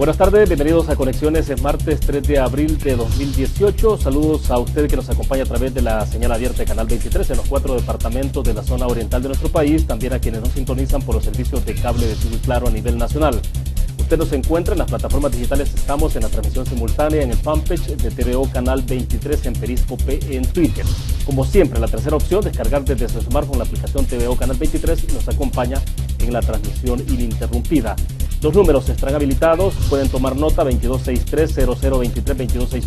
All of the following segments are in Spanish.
Buenas tardes, bienvenidos a Conexiones. Es martes 3 de abril de 2018. Saludos a usted que nos acompaña a través de la señal abierta de Canal 23 en los 4 departamentos de la zona oriental de nuestro país, también a quienes nos sintonizan por los servicios de cable de Tigo y Claro a nivel nacional. Usted nos encuentra en las plataformas digitales, estamos en la transmisión simultánea en el fanpage de TVO Canal 23, en Periscope, en Twitter. Como siempre, la tercera opción, descargar desde su smartphone la aplicación TVO Canal 23 y nos acompaña en la transmisión ininterrumpida. Los números estarán habilitados, pueden tomar nota: 2263-0023,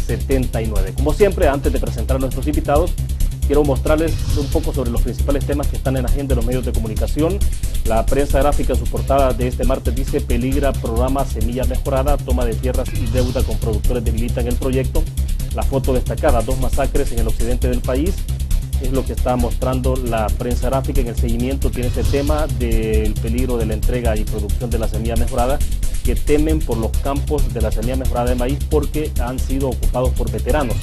2264-9179. Como siempre, antes de presentar a nuestros invitados, quiero mostrarles un poco sobre los principales temas que están en la agenda de los medios de comunicación. La prensa gráfica en su portada de este martes dice: peligra programa Semilla Mejorada, toma de tierras y deuda con productores debilitan el proyecto. La foto destacada: 2 masacres en el occidente del país. Es lo que está mostrando la prensa gráfica. En el seguimiento tiene ese tema del peligro de la entrega y producción de la semilla mejorada, que temen por los campos de la semilla mejorada de maíz porque han sido ocupados por veteranos.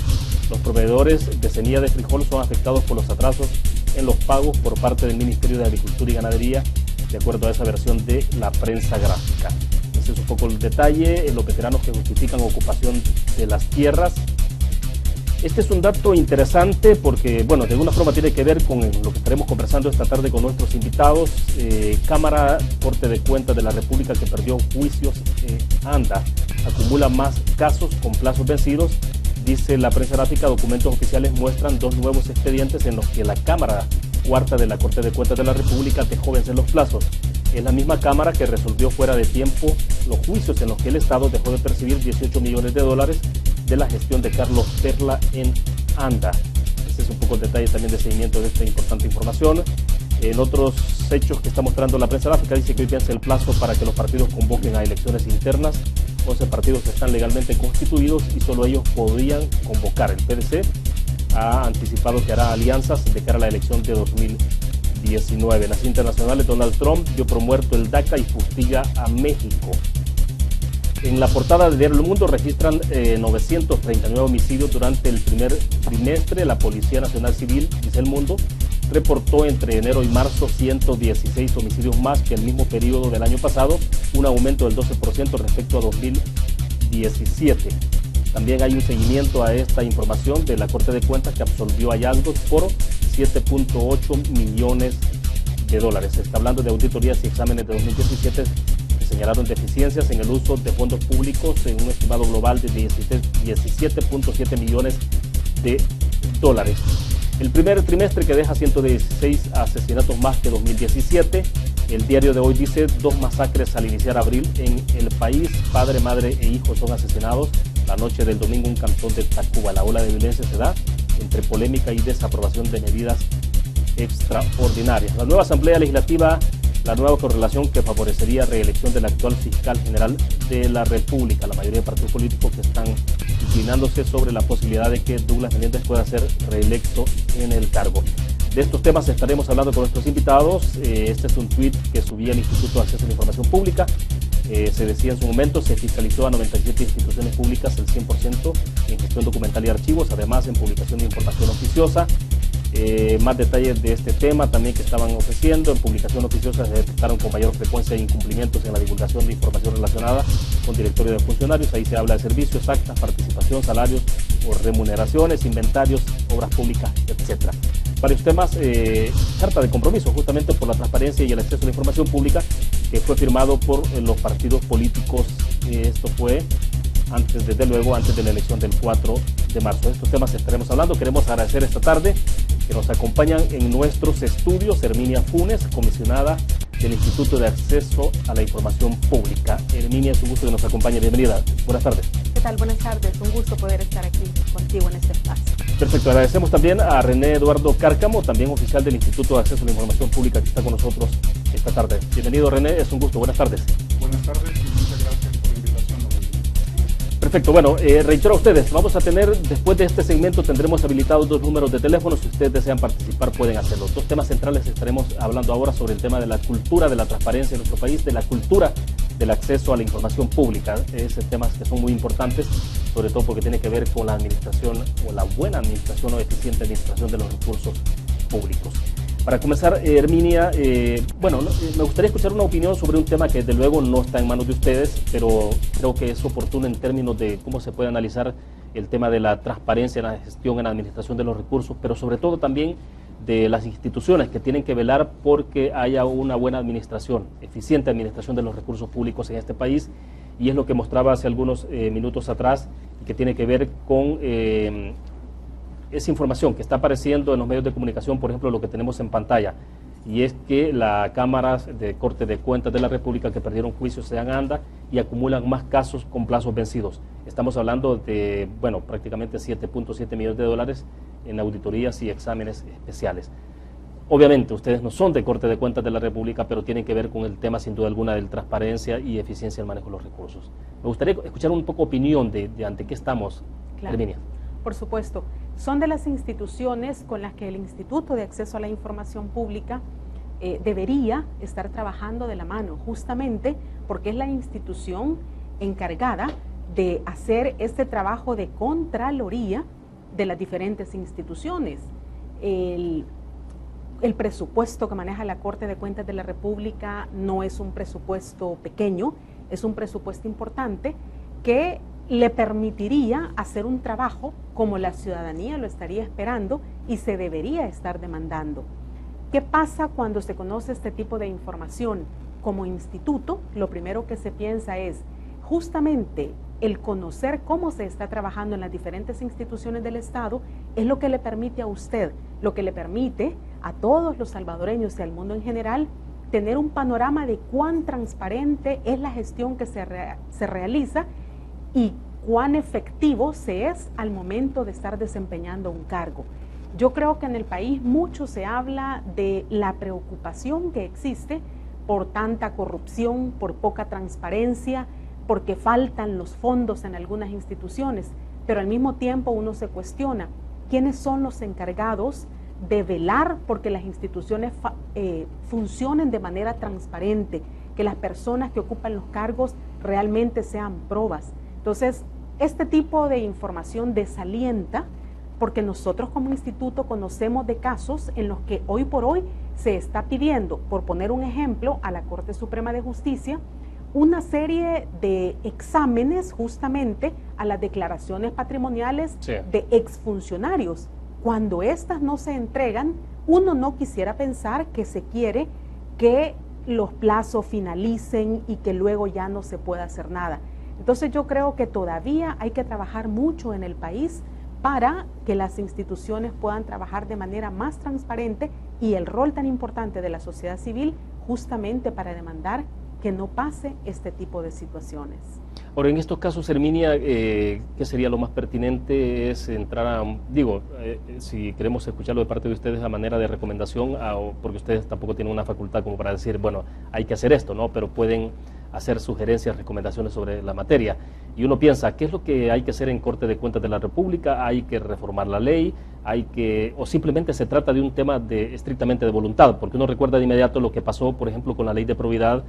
Los proveedores de semilla de frijol son afectados por los atrasos en los pagos por parte del Ministerio de Agricultura y Ganadería, de acuerdo a esa versión de la prensa gráfica. Ese es un poco el detalle, los veteranos que justifican ocupación de las tierras. Este es un dato interesante porque, bueno, de alguna forma tiene que ver con lo que estaremos conversando esta tarde con nuestros invitados. Cámara Corte de Cuentas de la República, que perdió juicios, anda, acumula más casos con plazos vencidos. Dice la prensa gráfica: documentos oficiales muestran 2 nuevos expedientes en los que la Cámara Cuarta de la Corte de Cuentas de la República dejó vencer los plazos. Es la misma Cámara que resolvió fuera de tiempo los juicios en los que el Estado dejó de percibir $18 millones de la gestión de Carlos Perla en Anda. Este es un poco el detalle también de seguimiento de esta importante información. En otros hechos que está mostrando la prensa gráfica, dice que hoy vence el plazo para que los partidos convoquen a elecciones internas. 11 partidos están legalmente constituidos y solo ellos podrían convocar. El PDC ha anticipado que hará alianzas de cara a la elección de 2019. En las internacionales, Donald Trump dio por muerto el DACA y fustiga a México. En la portada del diario El Mundo registran 939 homicidios durante el primer trimestre. La Policía Nacional Civil, dice El Mundo, reportó entre enero y marzo 116 homicidios más que el mismo periodo del año pasado, un aumento del 12% respecto a 2017. También hay un seguimiento a esta información de la Corte de Cuentas, que absolvió hallazgos por $7.8 millones. Se está hablando de auditorías y exámenes de 2017 que señalaron deficiencias en el uso de fondos públicos en un estimado global de $17.7 millones. El primer trimestre, que deja 116 asesinatos más que 2017. El diario de hoy dice: 2 masacres al iniciar abril en el país. Padre, madre e hijo son asesinados la noche del domingo en Cantón de Tacuba. La ola de violencia se da entre polémica y desaprobación de medidas extraordinarias. La nueva Asamblea Legislativa, la nueva correlación que favorecería reelección del actual fiscal general de la República. La mayoría de partidos políticos que están inclinándose sobre la posibilidad de que Douglas Meléndez pueda ser reelecto en el cargo. De estos temas estaremos hablando con nuestros invitados. Este es un tuit que subía el Instituto de Acceso a la Información Pública. Se decía en su momento: se fiscalizó a 97 instituciones públicas, el 100% en gestión documental y archivos, además en publicación de información oficiosa. Más detalles de este tema también que estaban ofreciendo. En publicación oficiosa se detectaron con mayor frecuencia incumplimientos en la divulgación de información relacionada con directorio de funcionarios. Ahí se habla de servicios, actas, participación, salarios o remuneraciones, inventarios, obras públicas, etc. Varios temas. Carta de compromiso justamente por la transparencia y el acceso a la información pública, que fue firmado por los partidos políticos. Esto fue desde luego antes de la elección del 4 de marzo. De estos temas estaremos hablando. Queremos agradecer esta tarde que nos acompañan en nuestros estudios Herminia Funes, comisionada del Instituto de Acceso a la Información Pública. Herminia, es un gusto que nos acompañe. Bienvenida. Buenas tardes. ¿Qué tal? Buenas tardes. Un gusto poder estar aquí contigo en este espacio. Perfecto. Agradecemos también a René Eduardo Cárcamo, también oficial del Instituto de Acceso a la Información Pública, que está con nosotros esta tarde. Bienvenido, René. Es un gusto. Buenas tardes. Buenas tardes y muchas gracias por la invitación. Perfecto, bueno, reitero a ustedes, vamos a tener, después de este segmento tendremos habilitados 2 números de teléfono. Si ustedes desean participar pueden hacerlo. 2 temas centrales estaremos hablando ahora sobre el tema de la cultura de la transparencia en nuestro país, de la cultura del acceso a la información pública. Esos temas que son muy importantes, sobre todo porque tiene que ver con la administración, o la buena administración o eficiente administración de los recursos públicos. Para comenzar, Herminia, bueno, me gustaría escuchar una opinión sobre un tema que desde luego no está en manos de ustedes, pero creo que es oportuno en términos de cómo se puede analizar el tema de la transparencia en la gestión, en la administración de los recursos, pero sobre todo también de las instituciones que tienen que velar porque haya una buena administración, eficiente administración de los recursos públicos en este país, y es lo que mostraba hace algunos minutos atrás y que tiene que ver con esa información que está apareciendo en los medios de comunicación, por ejemplo, lo que tenemos en pantalla, y es que las cámaras de Corte de Cuentas de la República que perdieron juicios se dan anda y acumulan más casos con plazos vencidos. Estamos hablando de, bueno, prácticamente 7.7 millones de dólares en auditorías y exámenes especiales. Obviamente, ustedes no son de Corte de Cuentas de la República, pero tienen que ver con el tema, sin duda alguna, de transparencia y eficiencia en el manejo de los recursos. Me gustaría escuchar un poco opinión de ante qué estamos, claro. Herminia. Por supuesto, son de las instituciones con las que el Instituto de Acceso a la Información Pública debería estar trabajando de la mano, justamente porque es la institución encargada de hacer este trabajo de contraloría de las diferentes instituciones. El presupuesto que maneja la Corte de Cuentas de la República no es un presupuesto pequeño, es un presupuesto importante que le permitiría hacer un trabajo como la ciudadanía lo estaría esperando y se debería estar demandando. ¿Qué pasa cuando se conoce este tipo de información? Como instituto, lo primero que se piensa es justamente el conocer cómo se está trabajando en las diferentes instituciones del Estado es lo que le permite a usted, lo que le permite a todos los salvadoreños y al mundo en general tener un panorama de cuán transparente es la gestión que se realiza y cuán efectivo se es al momento de estar desempeñando un cargo. Yo creo que en el país mucho se habla de la preocupación que existe por tanta corrupción, por poca transparencia, porque faltan los fondos en algunas instituciones, pero al mismo tiempo uno se cuestiona quiénes son los encargados de velar porque las instituciones funcionen de manera transparente, que las personas que ocupan los cargos realmente sean probas. Entonces, este tipo de información desalienta porque nosotros como instituto conocemos de casos en los que hoy por hoy se está pidiendo, por poner un ejemplo, a la Corte Suprema de Justicia, una serie de exámenes justamente a las declaraciones patrimoniales de exfuncionarios. Cuando estas no se entregan, uno no quisiera pensar que se quiere que los plazos finalicen y que luego ya no se pueda hacer nada. Entonces yo creo que todavía hay que trabajar mucho en el país para que las instituciones puedan trabajar de manera más transparente y el rol tan importante de la sociedad civil justamente para demandar que no pase este tipo de situaciones. Ahora, en estos casos, Herminia, ¿qué sería lo más pertinente? Es entrar a, si queremos escucharlo de parte de ustedes a manera de recomendación, porque ustedes tampoco tienen una facultad como para decir, bueno, hay que hacer esto, ¿no? Pero pueden hacer sugerencias, recomendaciones sobre la materia. Y uno piensa, ¿qué es lo que hay que hacer en Corte de Cuentas de la República? ¿Hay que reformar la ley? ¿O simplemente se trata de un tema estrictamente de voluntad? Porque uno recuerda de inmediato lo que pasó, por ejemplo, con la ley de probidad,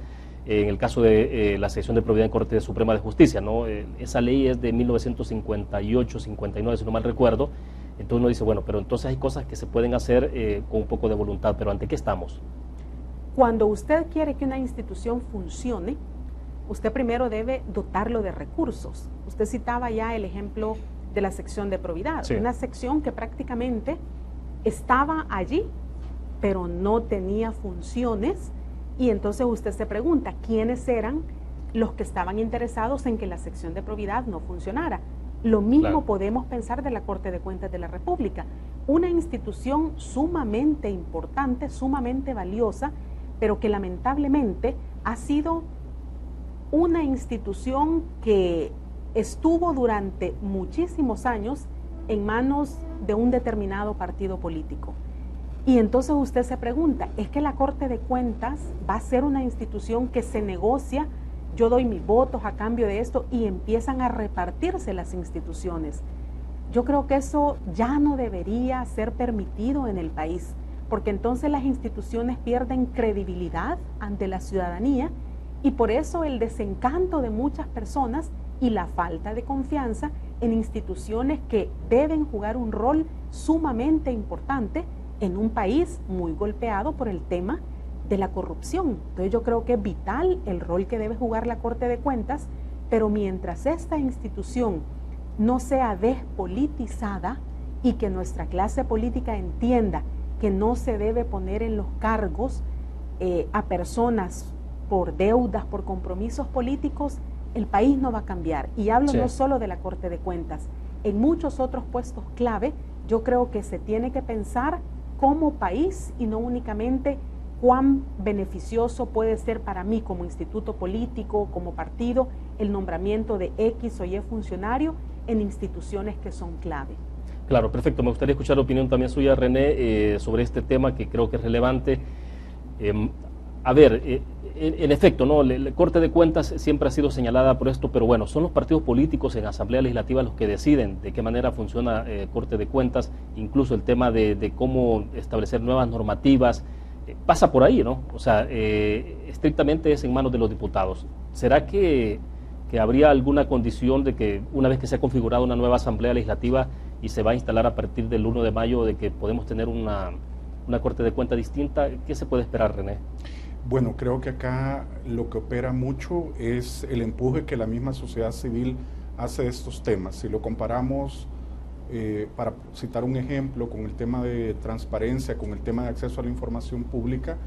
en el caso de la sección de probidad en Corte Suprema de Justicia, ¿no? Esa ley es de 1958-59, si no mal recuerdo. Entonces uno dice, bueno, pero entonces hay cosas que se pueden hacer con un poco de voluntad, pero ¿ante qué estamos? Cuando usted quiere que una institución funcione, usted primero debe dotarlo de recursos. Usted citaba ya el ejemplo de la sección de probidad, sí. Una sección que prácticamente estaba allí, pero no tenía funciones, y entonces usted se pregunta, ¿quiénes eran los que estaban interesados en que la sección de probidad no funcionara? Lo mismo podemos pensar de la Corte de Cuentas de la República, una institución sumamente importante, sumamente valiosa, pero que lamentablemente ha sido una institución que estuvo durante muchísimos años en manos de un determinado partido político. Y entonces usted se pregunta, ¿es que la Corte de Cuentas va a ser una institución que se negocia, yo doy mis votos a cambio de esto, y empiezan a repartirse las instituciones? Yo creo que eso ya no debería ser permitido en el país, porque entonces las instituciones pierden credibilidad ante la ciudadanía y por eso el desencanto de muchas personas y la falta de confianza en instituciones que deben jugar un rol sumamente importante en un país muy golpeado por el tema de la corrupción. Entonces yo creo que es vital el rol que debe jugar la Corte de Cuentas, pero mientras esta institución no sea despolitizada y que nuestra clase política entienda que no se debe poner en los cargos a personas por deudas, por compromisos políticos, el país no va a cambiar. Y hablo no solo de la Corte de Cuentas, en muchos otros puestos clave, yo creo que se tiene que pensar como país y no únicamente cuán beneficioso puede ser para mí como instituto político, como partido, el nombramiento de X o Y funcionario en instituciones que son clave. Claro, perfecto. Me gustaría escuchar la opinión también suya, René, sobre este tema que creo que es relevante. En efecto, ¿no? La Corte de Cuentas siempre ha sido señalada por esto, pero bueno, son los partidos políticos en Asamblea Legislativa los que deciden de qué manera funciona Corte de Cuentas, incluso el tema de cómo establecer nuevas normativas, pasa por ahí, ¿no? O sea, estrictamente es en manos de los diputados. ¿Será que habría alguna condición de que una vez que se ha configurado una nueva Asamblea Legislativa y se va a instalar a partir del 1 de mayo de que podemos tener una Corte de Cuentas distinta? ¿Qué se puede esperar, René? Bueno, creo que acá lo que opera mucho es el empuje que la misma sociedad civil hace de estos temas. Si lo comparamos, para citar un ejemplo, con el tema de transparencia, con el tema de acceso a la información pública,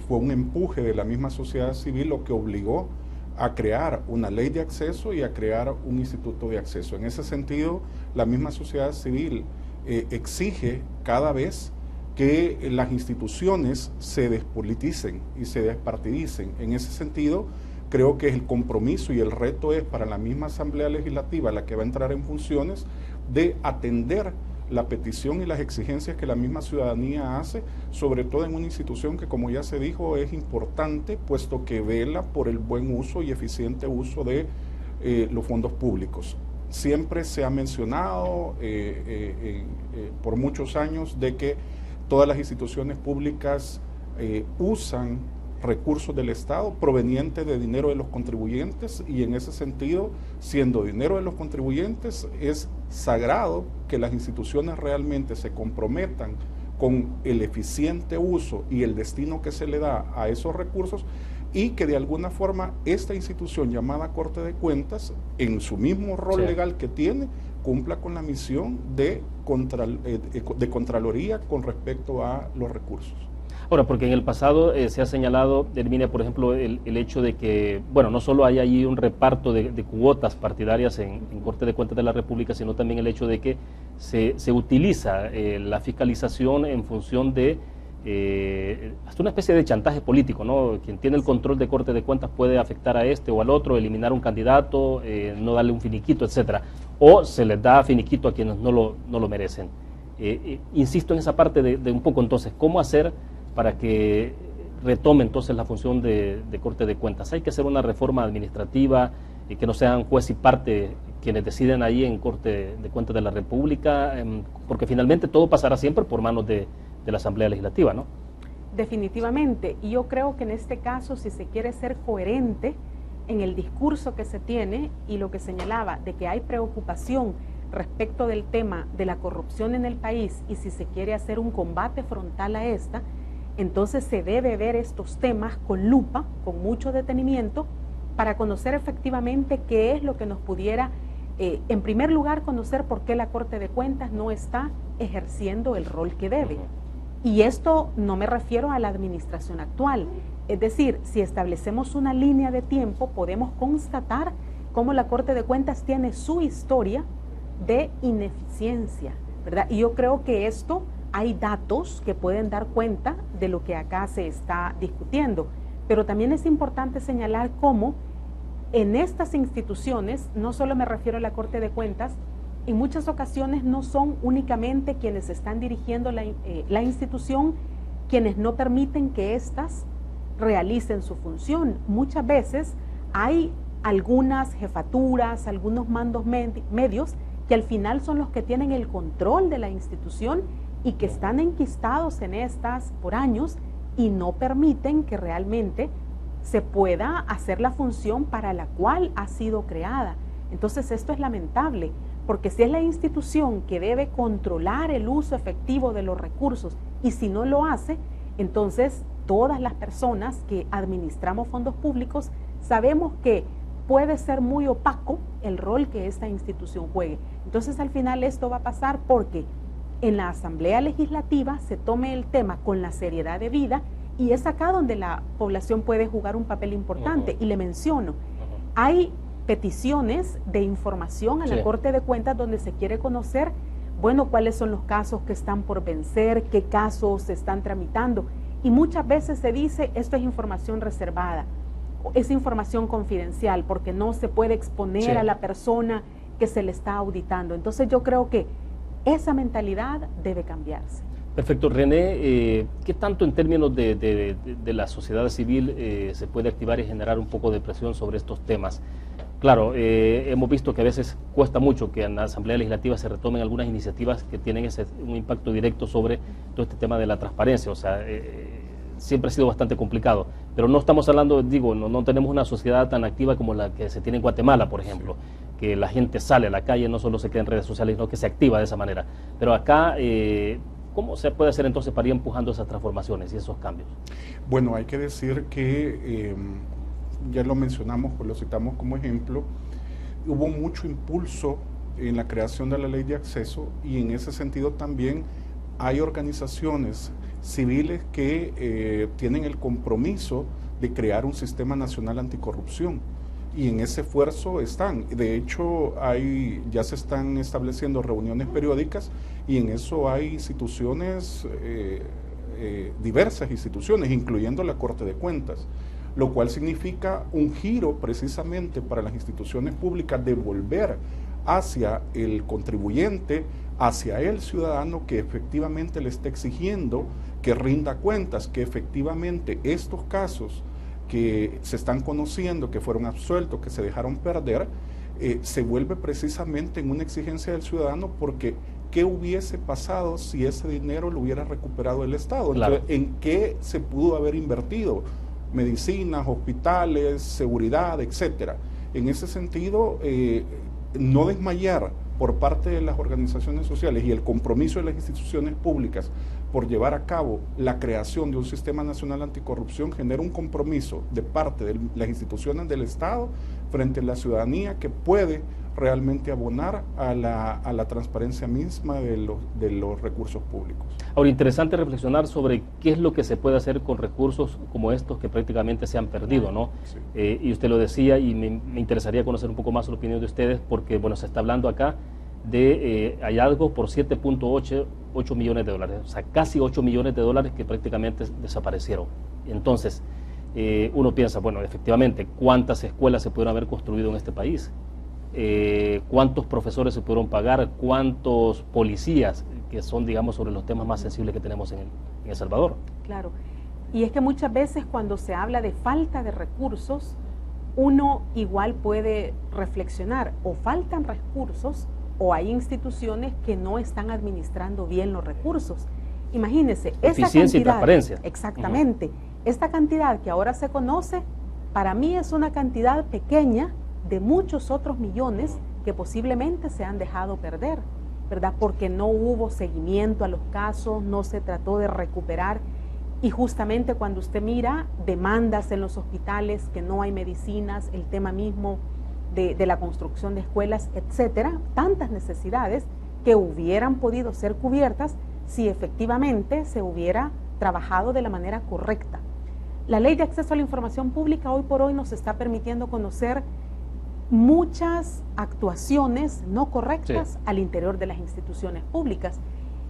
fue un empuje de la misma sociedad civil lo que obligó a crear una ley de acceso y a crear un instituto de acceso. En ese sentido, la misma sociedad civil exige cada vez que las instituciones se despoliticen y se despartidicen. En ese sentido, creo que el compromiso y el reto es para la misma Asamblea Legislativa, la que va a entrar en funciones, de atender la petición y las exigencias que la misma ciudadanía hace, sobre todo en una institución que, como ya se dijo, es importante, puesto que vela por el buen uso y eficiente uso de los fondos públicos. Siempre se ha mencionado por muchos años de que todas las instituciones públicas usan recursos del Estado provenientes de dinero de los contribuyentes, y en ese sentido, siendo dinero de los contribuyentes, es sagrado que las instituciones realmente se comprometan con el eficiente uso y el destino que se le da a esos recursos, y que de alguna forma esta institución llamada Corte de Cuentas, en su mismo rol legal que tiene, cumpla con la misión de Contraloría con respecto a los recursos. Ahora, porque en el pasado se ha señalado, Herminia, por ejemplo, el hecho de que, bueno, no solo hay allí un reparto de cuotas partidarias en Corte de Cuentas de la República, sino también el hecho de que se utiliza la fiscalización en función de hasta una especie de chantaje político, ¿no? Quien tiene el control de Corte de Cuentas puede afectar a este o al otro, eliminar un candidato, no darle un finiquito, etcétera, o se les da finiquito a quienes no lo merecen. Insisto en esa parte de un poco, entonces, ¿cómo hacer para que retome entonces la función de Corte de Cuentas? Hay que hacer una reforma administrativa, que no sean juez y parte quienes deciden ahí en Corte de Cuentas de la República, porque finalmente todo pasará siempre por manos de la Asamblea Legislativa, ¿no? Definitivamente, y yo creo que en este caso, si se quiere ser coherente en el discurso que se tiene y lo que señalaba de que hay preocupación respecto del tema de la corrupción en el país, y si se quiere hacer un combate frontal a esta, entonces se debe ver estos temas con lupa, con mucho detenimiento, para conocer efectivamente qué es lo que nos pudiera, en primer lugar, conocer por qué la Corte de Cuentas no está ejerciendo el rol que debe. Y esto no me refiero a la administración actual. Es decir, si establecemos una línea de tiempo, podemos constatar cómo la Corte de Cuentas tiene su historia de ineficiencia, ¿verdad? Y yo creo que esto, hay datos que pueden dar cuenta de lo que acá se está discutiendo, pero también es importante señalar cómo en estas instituciones, no solo me refiero a la Corte de Cuentas, en muchas ocasiones no son únicamente quienes están dirigiendo la institución quienes no permiten que éstas realicen su función. Muchas veces hay algunas jefaturas, algunos mandos medios que al final son los que tienen el control de la institución y que están enquistados en estas por años y no permiten que realmente se pueda hacer la función para la cual ha sido creada. Entonces esto es lamentable, porque si es la institución que debe controlar el uso efectivo de los recursos y si no lo hace, entonces todas las personas que administramos fondos públicos sabemos que puede ser muy opaco el rol que esta institución juegue. Entonces al final esto va a pasar porque en la Asamblea Legislativa se tome el tema con la seriedad debida y es acá donde la población puede jugar un papel importante. Y le menciono, hay peticiones de información a la Corte de Cuentas donde se quiere conocer, bueno, cuáles son los casos que están por vencer, qué casos se están tramitando, y muchas veces se dice, esto es información reservada, es información confidencial, porque no se puede exponer a la persona que se le está auditando. Entonces yo creo que esa mentalidad debe cambiarse. Perfecto. René, ¿qué tanto en términos de la sociedad civil se puede activar y generar un poco de presión sobre estos temas? Claro, hemos visto que a veces cuesta mucho que en la Asamblea Legislativa se retomen algunas iniciativas que tienen un impacto directo sobre todo este tema de la transparencia. O sea, siempre ha sido bastante complicado, pero no estamos hablando, digo, no tenemos una sociedad tan activa como la que se tiene en Guatemala, por ejemplo, que la gente sale a la calle, no solo se queda en redes sociales, sino que se activa de esa manera. Pero acá, ¿cómo se puede hacer entonces para ir empujando esas transformaciones y esos cambios? Bueno, hay que decir que, ya lo mencionamos, pues lo citamos como ejemplo, hubo mucho impulso en la creación de la ley de acceso y en ese sentido también hay organizaciones civiles que tienen el compromiso de crear un sistema nacional anticorrupción y en ese esfuerzo están. De hecho, ya se están estableciendo reuniones periódicas y en eso hay instituciones, diversas instituciones, incluyendo la Corte de Cuentas, lo cual significa un giro precisamente para las instituciones públicas de volver hacia el contribuyente, hacia el ciudadano que efectivamente le está exigiendo que rinda cuentas, que efectivamente estos casos que se están conociendo, que fueron absueltos, que se dejaron perder, se vuelve precisamente en una exigencia del ciudadano porque ¿qué hubiese pasado si ese dinero lo hubiera recuperado el Estado? Claro. Entonces, ¿en qué se pudo haber invertido? Medicinas, hospitales, seguridad, etcétera. En ese sentido, no desmayar por parte de las organizaciones sociales y el compromiso de las instituciones públicas por llevar a cabo la creación de un sistema nacional anticorrupción genera un compromiso de parte de las instituciones del Estado frente a la ciudadanía que puede realmente abonar a la transparencia misma de los recursos públicos. Ahora, interesante reflexionar sobre qué es lo que se puede hacer con recursos como estos que prácticamente se han perdido, ¿no? Sí. Y usted lo decía y me interesaría conocer un poco más la opinión de ustedes porque, bueno, se está hablando acá de hallazgos por 7.8 millones de dólares, o sea, casi 8 millones de dólares que prácticamente desaparecieron. Entonces, uno piensa, bueno, efectivamente, ¿cuántas escuelas se pudieron haber construido en este país? ¿Cuántos profesores se pudieron pagar? ¿Cuántos policías, que son, digamos, sobre los temas más sensibles que tenemos en El Salvador? Claro, y es que muchas veces cuando se habla de falta de recursos, uno igual puede reflexionar, o faltan recursos, o hay instituciones que no están administrando bien los recursos. Imagínense, eficiencia y transparencia. Exactamente. Esta cantidad que ahora se conoce, para mí es una cantidad pequeña de muchos otros millones que posiblemente se han dejado perder, ¿verdad? Porque no hubo seguimiento a los casos, no se trató de recuperar. Y justamente cuando usted mira demandas en los hospitales, que no hay medicinas, el tema mismo de la construcción de escuelas, etcétera, tantas necesidades que hubieran podido ser cubiertas si efectivamente se hubiera trabajado de la manera correcta. La Ley de Acceso a la Información Pública hoy por hoy nos está permitiendo conocer muchas actuaciones no correctas al interior de las instituciones públicas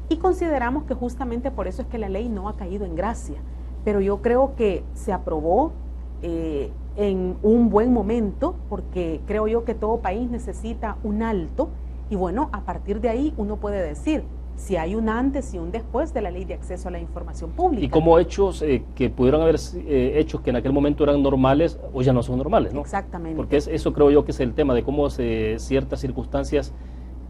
y consideramos que justamente por eso es que la ley no ha caído en gracia, pero yo creo que se aprobó en un buen momento, porque creo yo que todo país necesita un alto y bueno, a partir de ahí uno puede decir si hay un antes y un después de la Ley de Acceso a la Información Pública. Y como hechos que pudieron haber hechos que en aquel momento eran normales, hoy ya no son normales, ¿no? Exactamente. Porque eso creo yo que es el tema de cómo ciertas circunstancias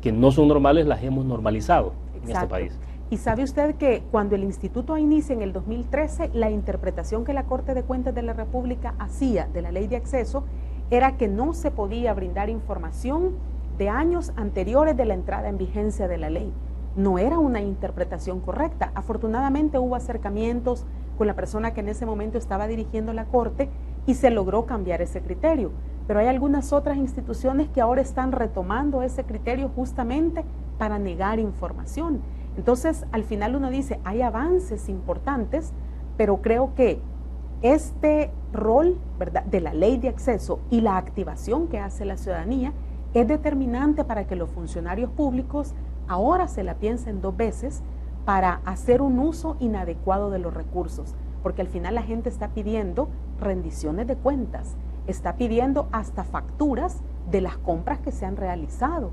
que no son normales las hemos normalizado en este país. Y sabe usted que cuando el instituto inicia en el 2013, la interpretación que la Corte de Cuentas de la República hacía de la Ley de Acceso era que no se podía brindar información de años anteriores de la entrada en vigencia de la ley. No era una interpretación correcta. Afortunadamente hubo acercamientos con la persona que en ese momento estaba dirigiendo la Corte y se logró cambiar ese criterio. Pero hay algunas otras instituciones que ahora están retomando ese criterio justamente para negar información. Entonces, al final uno dice, hay avances importantes, pero creo que este rol, ¿verdad?, de la ley de acceso y la activación que hace la ciudadanía es determinante para que los funcionarios públicos ahora se la piensen 2 veces para hacer un uso inadecuado de los recursos, porque al final la gente está pidiendo rendiciones de cuentas, está pidiendo hasta facturas de las compras que se han realizado.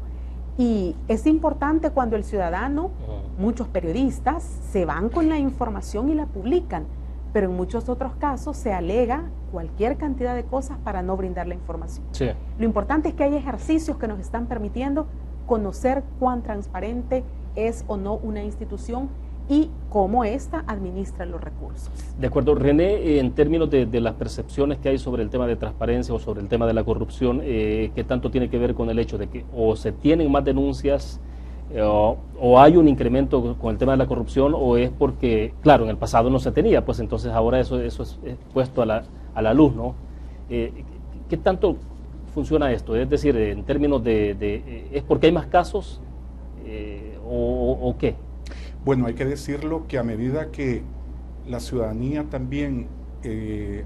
Y es importante cuando el ciudadano, muchos periodistas, se van con la información y la publican, pero en muchos otros casos se alega cualquier cantidad de cosas para no brindar la información. Sí. Lo importante es que hay ejercicios que nos están permitiendo conocer cuán transparente es o no una institución y cómo ésta administra los recursos. De acuerdo. René, en términos de las percepciones que hay sobre el tema de transparencia o sobre el tema de la corrupción, ¿qué tanto tiene que ver con el hecho de que o se tienen más denuncias o hay un incremento con el tema de la corrupción, o es porque, claro, en el pasado no se tenía, pues entonces ahora eso es puesto a la luz, ¿no? ¿Qué tanto funciona esto? Es decir, en términos ¿es porque hay más casos o qué? Bueno, hay que decirlo que a medida que la ciudadanía también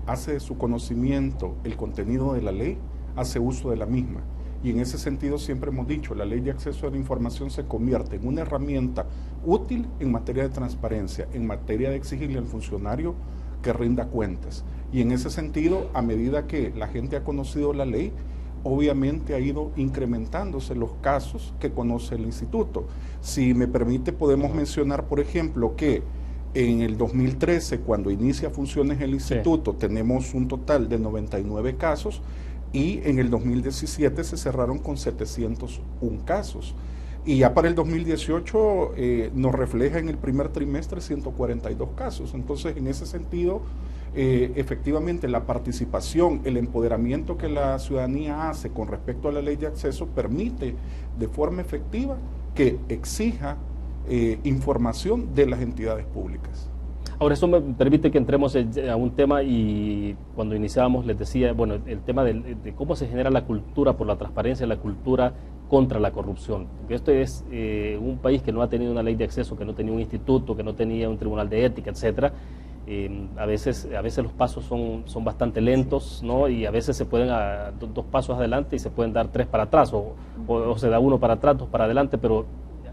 hace de su conocimiento el contenido de la ley, hace uso de la misma. Y en ese sentido siempre hemos dicho, la ley de acceso a la información se convierte en una herramienta útil en materia de transparencia, en materia de exigirle al funcionario que rinda cuentas. Y en ese sentido, a medida que la gente ha conocido la ley, obviamente ha ido incrementándose los casos que conoce el instituto. Si me permite, podemos mencionar, por ejemplo, que en el 2013, cuando inicia funciones el instituto, tenemos un total de 99 casos, y en el 2017 se cerraron con 701 casos. Y ya para el 2018 nos refleja en el primer trimestre 142 casos. Entonces, en ese sentido, efectivamente la participación, el empoderamiento que la ciudadanía hace con respecto a la ley de acceso permite de forma efectiva que exija información de las entidades públicas. Ahora, eso me permite que entremos a un tema, y cuando iniciábamos les decía, bueno, el tema de cómo se genera la cultura por la transparencia, la cultura contra la corrupción. Porque esto es un país que no ha tenido una ley de acceso, que no tenía un instituto, que no tenía un tribunal de ética, etcétera. A veces los pasos son bastante lentos, ¿no? Y a veces se pueden dar 2 pasos adelante y se pueden dar 3 para atrás, o se da 1 para atrás, 2 para adelante, pero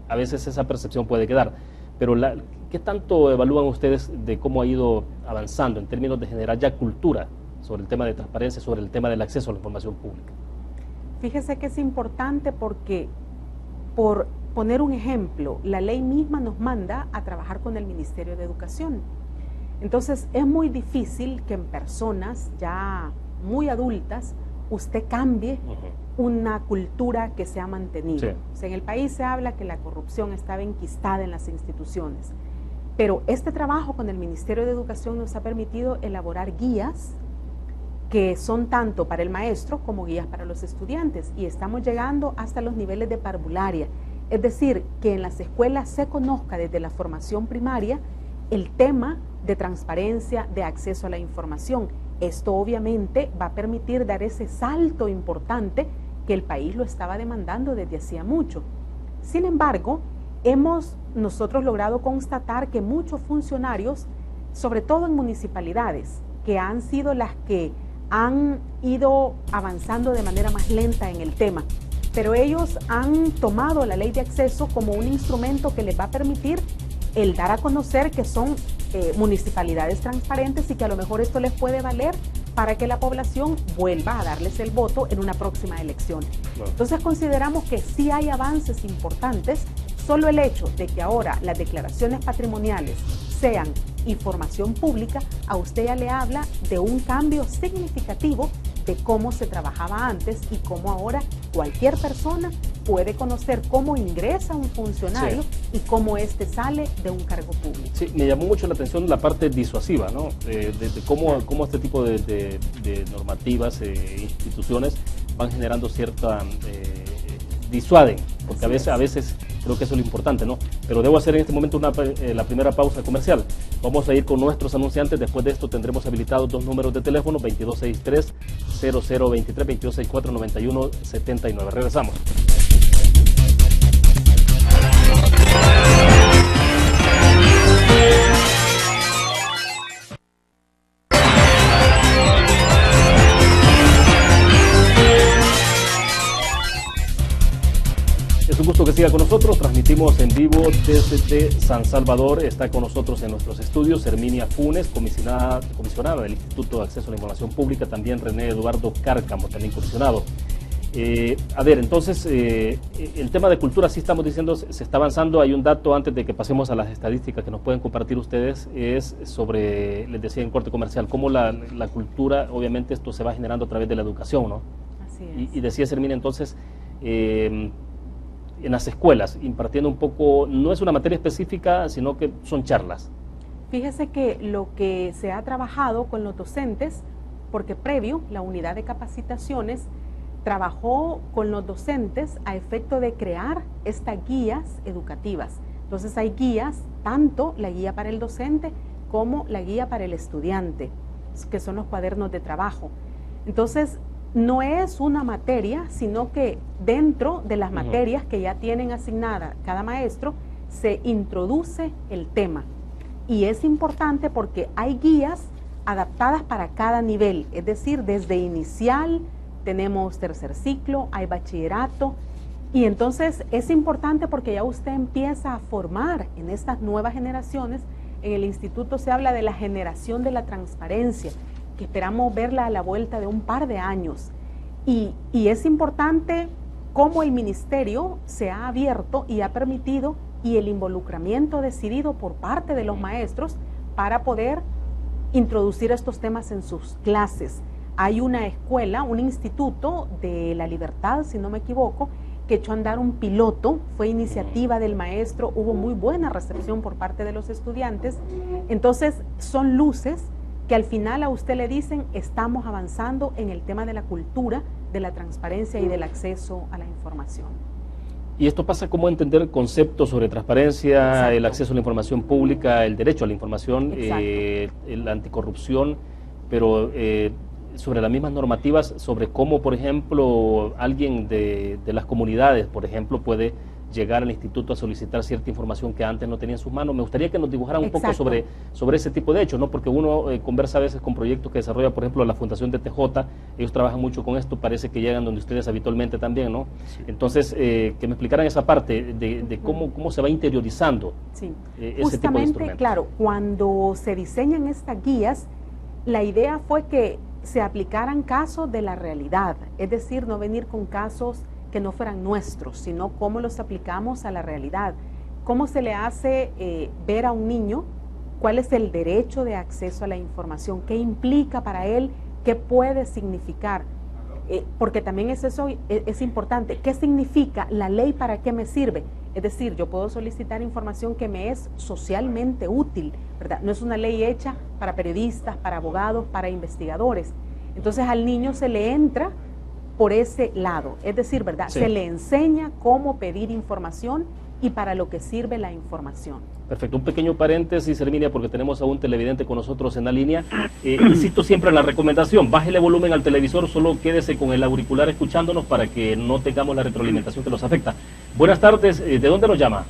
a veces esa percepción puede quedar. Pero ¿qué tanto evalúan ustedes de cómo ha ido avanzando en términos de generar ya cultura sobre el tema de transparencia, sobre el tema del acceso a la información pública? Fíjese que es importante porque, por poner un ejemplo, la ley misma nos manda a trabajar con el Ministerio de Educación. Entonces, es muy difícil que en personas ya muy adultas usted cambie una cultura que se ha mantenido. Sí. O sea, en el país se habla que la corrupción estaba enquistada en las instituciones, pero este trabajo con el Ministerio de Educación nos ha permitido elaborar guías que son tanto para el maestro como guías para los estudiantes, y estamos llegando hasta los niveles de parvularia, es decir, que en las escuelas se conozca desde la formación primaria el tema de transparencia, de acceso a la información. Esto obviamente va a permitir dar ese salto importante que el país lo estaba demandando desde hacía mucho. Sin embargo, hemos nosotros logrado constatar que muchos funcionarios, sobre todo en municipalidades, que han sido las que han ido avanzando de manera más lenta en el tema, pero ellos han tomado la ley de acceso como un instrumento que les va a permitir el dar a conocer que son municipalidades transparentes, y que a lo mejor esto les puede valer para que la población vuelva a darles el voto en una próxima elección. Claro. Entonces consideramos que sí hay avances importantes. Solo el hecho de que ahora las declaraciones patrimoniales sean información pública, a usted ya le habla de un cambio significativo de cómo se trabajaba antes y cómo ahora cualquier persona puede conocer cómo ingresa un funcionario, sí, y cómo éste sale de un cargo público. Sí, me llamó mucho la atención la parte disuasiva, ¿no? De cómo este tipo de normativas, instituciones van generando cierta disuaden, porque a veces creo que eso es lo importante, ¿no? Pero debo hacer en este momento la primera pausa comercial. Vamos a ir con nuestros anunciantes. Después de esto tendremos habilitados 2 números de teléfono, 2263-0023, 2264-9179. Regresamos. Es un gusto que siga con nosotros. Transmitimos en vivo desde San Salvador. Está con nosotros en nuestros estudios Herminia Funes, comisionada del Instituto de Acceso a la Información Pública, también René Eduardo Cárcamo, también comisionado. A ver, entonces, el tema de cultura, sí estamos diciendo, se está avanzando. Hay un dato antes de que pasemos a las estadísticas que nos pueden compartir ustedes, es sobre, les decía en corte comercial, cómo la cultura, obviamente esto se va generando a través de la educación, ¿no? Así es. Y decía Herminia, entonces, en las escuelas, impartiendo un poco, no es una materia específica, sino que son charlas. Fíjese que lo que se ha trabajado con los docentes, porque previo la unidad de capacitaciones trabajó con los docentes a efecto de crear estas guías educativas. Entonces hay guías, tanto la guía para el docente como la guía para el estudiante, que son los cuadernos de trabajo. Entonces, no es una materia, sino que dentro de las materias que ya tienen asignada cada maestro, se introduce el tema. Y es importante porque hay guías adaptadas para cada nivel, es decir, desde inicial, tenemos tercer ciclo, hay bachillerato, y entonces es importante porque ya usted empieza a formar en estas nuevas generaciones. En el instituto se habla de la generación de la transparencia, que esperamos verla a la vuelta de un par de años. Y es importante cómo el ministerio se ha abierto y ha permitido, y el involucramiento decidido por parte de los maestros para poder introducir estos temas en sus clases. Hay una escuela, un instituto de La Libertad, si no me equivoco, que echó a andar un piloto, fue iniciativa del maestro, hubo muy buena recepción por parte de los estudiantes. Entonces son luces que al final a usted le dicen, estamos avanzando en el tema de la cultura, de la transparencia y del acceso a la información. Y esto pasa como entender conceptos sobre transparencia, exacto, el acceso a la información pública, el derecho a la información, la anticorrupción, pero sobre las mismas normativas, sobre cómo, por ejemplo, alguien de las comunidades, por ejemplo, puede llegar al instituto a solicitar cierta información que antes no tenía en sus manos. Me gustaría que nos dibujaran un poco sobre ese tipo de hechos, ¿no? Porque uno conversa a veces con proyectos que desarrolla, por ejemplo, la Fundación de TJ, ellos trabajan mucho con esto, parece que llegan donde ustedes habitualmente también, ¿no? Sí. Entonces, que me explicaran esa parte de cómo se va interiorizando ese tipo de instrumentos. Claro, cuando se diseñan estas guías, la idea fue que se aplicaran casos de la realidad, es decir, no venir con casos que no fueran nuestros, sino cómo los aplicamos a la realidad, cómo se le hace ver a un niño cuál es el derecho de acceso a la información, qué implica para él, qué puede significar, porque también es importante, qué significa la ley, para qué me sirve. Es decir, yo puedo solicitar información que me es socialmente útil, ¿verdad? No es una ley hecha para periodistas, para abogados, para investigadores. Entonces al niño se le entra por ese lado, es decir, ¿verdad? Sí. Se le enseña cómo pedir información y para lo que sirve la información. Perfecto, un pequeño paréntesis, Herminia, porque tenemos a un televidente con nosotros en la línea. Insisto siempre en la recomendación, bájele volumen al televisor, solo quédese con el auricular escuchándonos para que no tengamos la retroalimentación que nos afecta. Buenas tardes, ¿de dónde nos llama?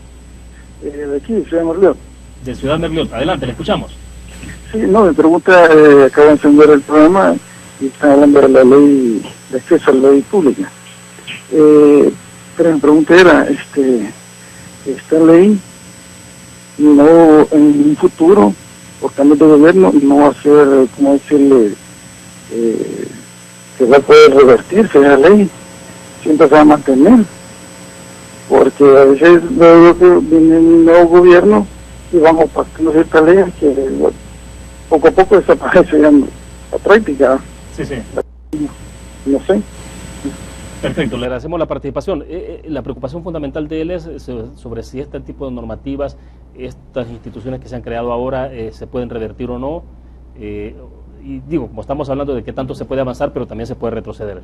De aquí, de Ciudad Merliot. De Ciudad Merliot, adelante, le escuchamos. Sí, no, mi pregunta, acabo de encender el programa y están hablando de la ley de acceso a la ley pública. Pero mi pregunta era, esta ley, no en un futuro, por cambios de gobierno, no va a ser, ¿cómo decirle?, que va a poder revertirse esa ley, siempre se va a mantener, porque a veces veo que viene un nuevo gobierno y vamos pasando ciertas leyes que bueno, poco a poco desaparece ya la práctica. Sí, sí. No sé. Perfecto, le agradecemos la participación. La preocupación fundamental de él es sobre si este tipo de normativas, estas instituciones que se han creado ahora, se pueden revertir o no. Y digo, como estamos hablando de qué tanto se puede avanzar, pero también se puede retroceder.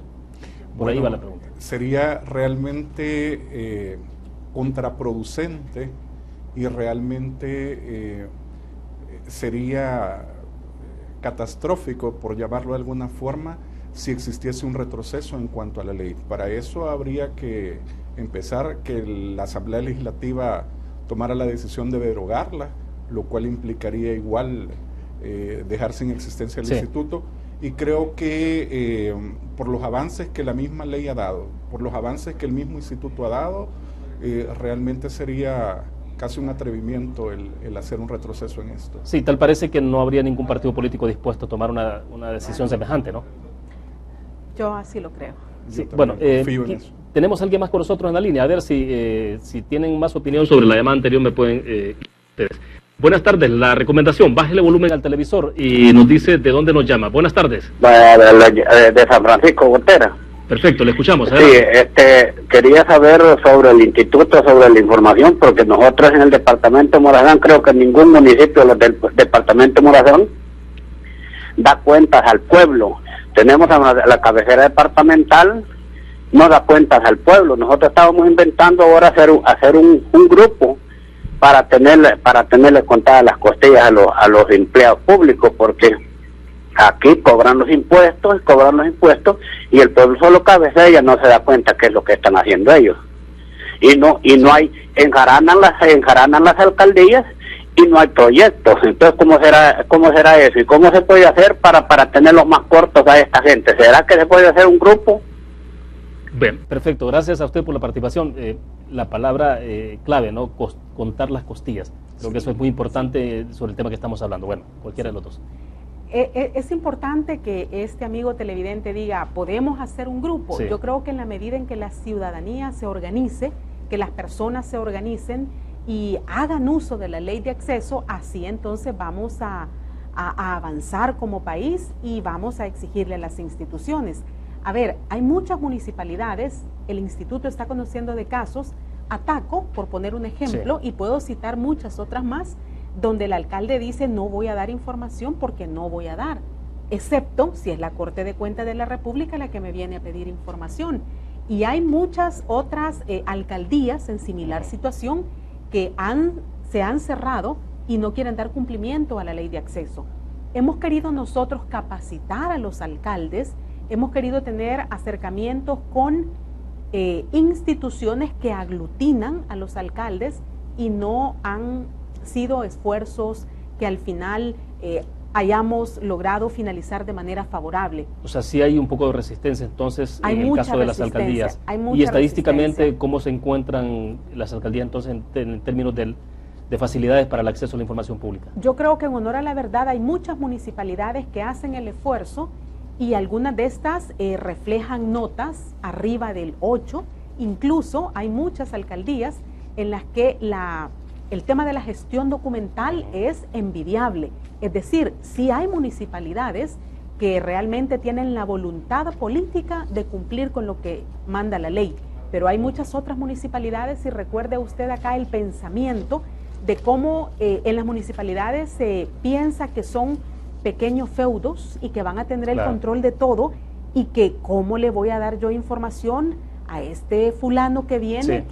Por ahí va la pregunta. sería realmente contraproducente y realmente sería catastrófico, por llamarlo de alguna forma, si existiese un retroceso en cuanto a la ley. Para eso habría que empezar que la Asamblea Legislativa tomara la decisión de derogarla, lo cual implicaría igual dejar sin existencia el instituto, y creo que por los avances que la misma ley ha dado, por los avances que el mismo instituto ha dado, realmente sería casi un atrevimiento el hacer un retroceso en esto. Sí, tal parece que no habría ningún partido político dispuesto a tomar una decisión semejante, ¿no? Yo así lo creo. Sí, bueno, tenemos a alguien más con nosotros en la línea, a ver si tienen más opinión sobre la llamada anterior, me pueden... Buenas tardes, la recomendación, bájele volumen al televisor y nos dice de dónde nos llama. Buenas tardes. De San Francisco, Gotera. Perfecto, le escuchamos. Sí, quería saber sobre el instituto, sobre la información, porque nosotros en el departamento de Morazán, creo que ningún municipio del departamento de Morazán da cuentas al pueblo. Tenemos a la cabecera departamental, no da cuentas al pueblo. Nosotros estábamos inventando ahora hacer un grupo para tenerle contadas las costillas a los empleados públicos, porque aquí cobran los impuestos y el pueblo solo cabecea, no se da cuenta qué es lo que están haciendo ellos. Y no hay, enjaranan las alcaldías y no hay proyectos. Entonces, ¿cómo será eso? ¿Y cómo se puede hacer para tenerlos más cortos a esta gente? ¿Será que se puede hacer un grupo? Bien, perfecto. Gracias a usted por la participación. La palabra clave, ¿no? Contar las costillas. Creo que eso es muy importante sobre el tema que estamos hablando. Bueno, cualquiera de los dos. Es importante que este amigo televidente diga, podemos hacer un grupo. Sí. Yo creo que en la medida en que la ciudadanía se organice, que las personas se organicen y hagan uso de la ley de acceso, así entonces vamos a avanzar como país y vamos a exigirle a las instituciones. A ver, hay muchas municipalidades, el instituto está conociendo de casos, Ataco, por poner un ejemplo, y puedo citar muchas otras más, donde el alcalde dice no voy a dar información porque no voy a dar, excepto si es la Corte de Cuentas de la República la que me viene a pedir información. Y hay muchas otras alcaldías en similar situación que se han cerrado y no quieren dar cumplimiento a la ley de acceso. Hemos querido nosotros capacitar a los alcaldes, hemos querido tener acercamientos con instituciones que aglutinan a los alcaldes y no han sido esfuerzos que al final hayamos logrado finalizar de manera favorable. O sea, sí hay un poco de resistencia entonces en el caso de las alcaldías. Hay mucha y estadísticamente, resistencia. ¿cómo se encuentran las alcaldías entonces en términos de facilidades para el acceso a la información pública? Yo creo que en honor a la verdad hay muchas municipalidades que hacen el esfuerzo y algunas de estas reflejan notas arriba del 8, incluso hay muchas alcaldías en las que el tema de la gestión documental es envidiable. Es decir, sí hay municipalidades que realmente tienen la voluntad política de cumplir con lo que manda la ley, pero hay muchas otras municipalidades, y recuerde usted acá el pensamiento de cómo en las municipalidades se piensa que son pequeños feudos y que van a tener el control de todo, y que cómo le voy a dar yo información a este fulano que viene,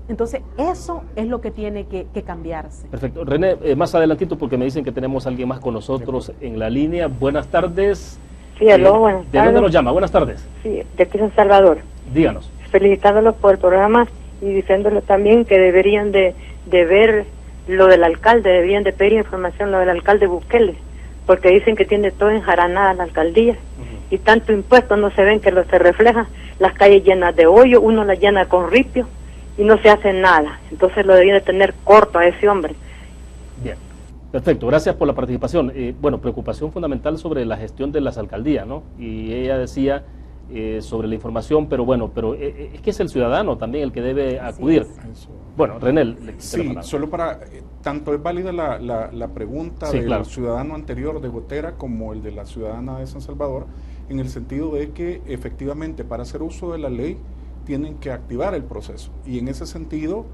entonces eso es lo que tiene que cambiarse. Perfecto. René, más adelantito, porque me dicen que tenemos a alguien más con nosotros en la línea. Buenas tardes. Sí, aló, buenas tardes. ¿De dónde nos llama? Buenas tardes. Sí, de aquí San Salvador. Díganos. Felicitándolos por el programa y diciéndoles también que deberían de ver lo del alcalde, deberían de pedir información lo del alcalde Bukele, porque dicen que tiene todo enjaranada la alcaldía y tanto impuesto no se ven que se refleja, las calles llenas de hoyo, uno las llena con ripio y no se hace nada. Entonces lo deberían de tener corto a ese hombre. Bien, perfecto, gracias por la participación. Bueno, preocupación fundamental sobre la gestión de las alcaldías, ¿no? Y ella decía sobre la información, pero bueno, es que es el ciudadano también el que debe acudir. Bueno, René. Sí, solo para, tanto es válida la pregunta del ciudadano anterior de Gotera como el de la ciudadana de San Salvador, en el sentido de que efectivamente para hacer uso de la ley tienen que activar el proceso. Y en ese sentido,